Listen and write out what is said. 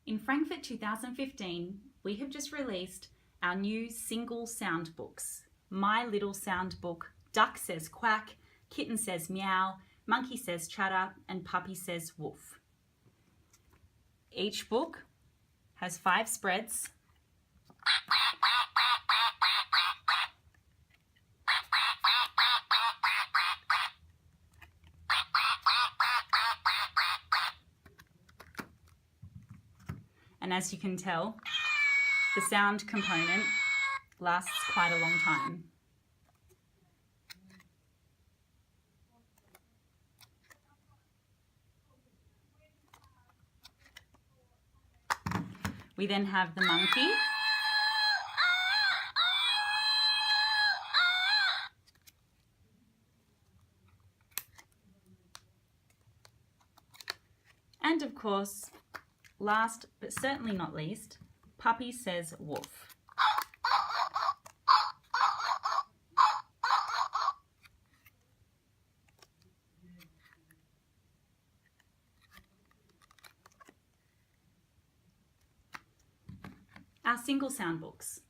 In Frankfurt 2015, we have just released our new single sound books. My Little Sound Book, Duck Says Quack, Kitten Says Meow, Monkey Says Chatter, and Puppy Says Woof. Each book has 5 spreads, and as you can tell, the sound component lasts quite a long time. We then have the monkey, and of course, last but certainly not least, Puppy Says Woof. Our single sound books.